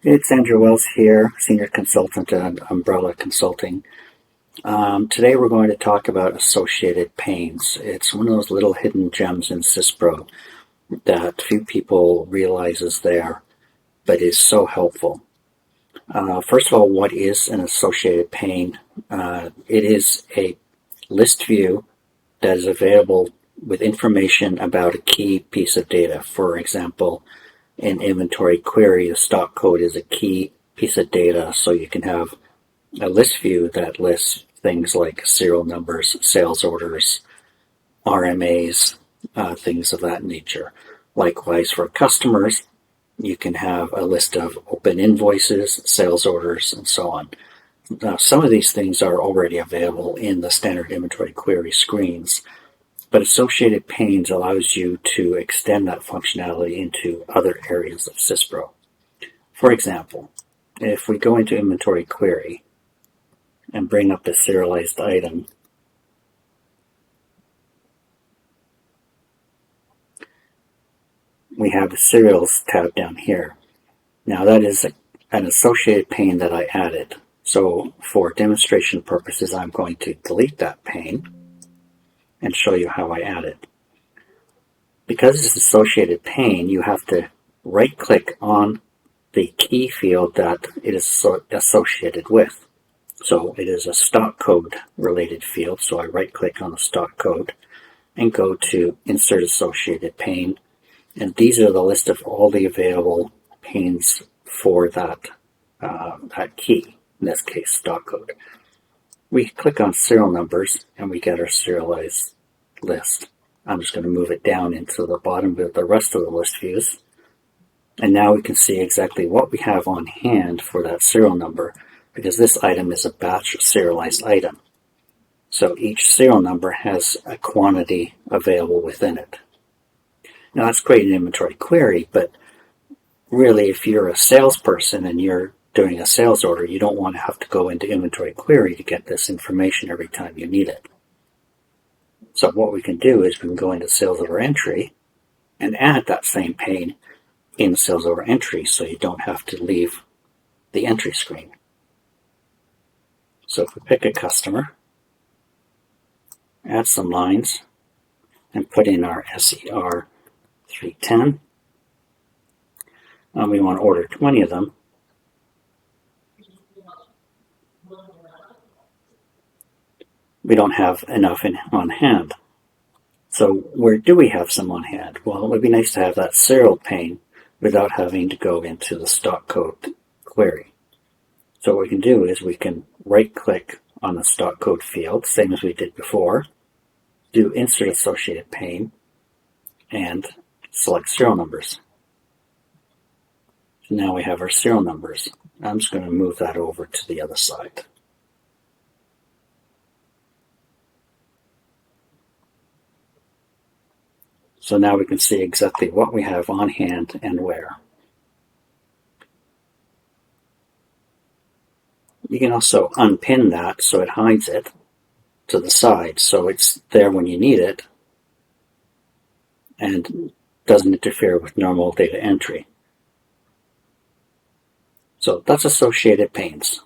It's Andrew Wells here, Senior Consultant at Umbrella Consulting. Today we're going to talk about associated pains. It's one of those little hidden gems in SYSPRO that few people realize is there, but is so helpful. First of all, what is an associated pain? It is a list view that is available with information about a key piece of data. For example, in inventory query, the stock code is a key piece of data, so you can have a list view that lists things like serial numbers, sales orders, RMAs, things of that nature. Likewise, for customers, you can have a list of open invoices, sales orders, and so on. Some of these things are already available in the standard inventory query screens, but associated pains allows you to extend that functionality into other areas of SYSPRO. For example, if we go into inventory query and bring up a serialized item, we have the serials tab down here. Now that is an associated pain that I added. So for demonstration purposes, I'm going to delete that pain and show you how I add it. Because it's associated pain, you have to right-click on the key field that it is associated with. So it is a stock code related field, so I right-click on the stock code and go to Insert Associated Pain, and these are the list of all the available pains for that key, in this case stock code. We click on serial numbers and we get our serialized list. I'm just going to move it down into the bottom with the rest of the list views. And now we can see exactly what we have on hand for that serial number, because this item is a batch serialized item. So each serial number has a quantity available within it. Now that's great in inventory query, but really if you're a salesperson and you're doing a sales order, you don't want to have to go into inventory query to get this information every time you need it. So what we can do is we can go into sales order entry and add that same pane in sales order entry, so you don't have to leave the entry screen. So if we pick a customer, add some lines, and put in our SER 310, and we want to order 20 of them. We don't have enough on hand. So where do we have some on hand? Well, it would be nice to have that serial pane without having to go into the stock code query. So what we can do is we can right-click on the stock code field, same as we did before, do Insert Associated Pane, and select serial numbers. So now we have our serial numbers. I'm just going to move that over to the other side. So now we can see exactly what we have on hand and where. You can also unpin that so it hides it to the side, so it's there when you need it and doesn't interfere with normal data entry. So that's associated pains.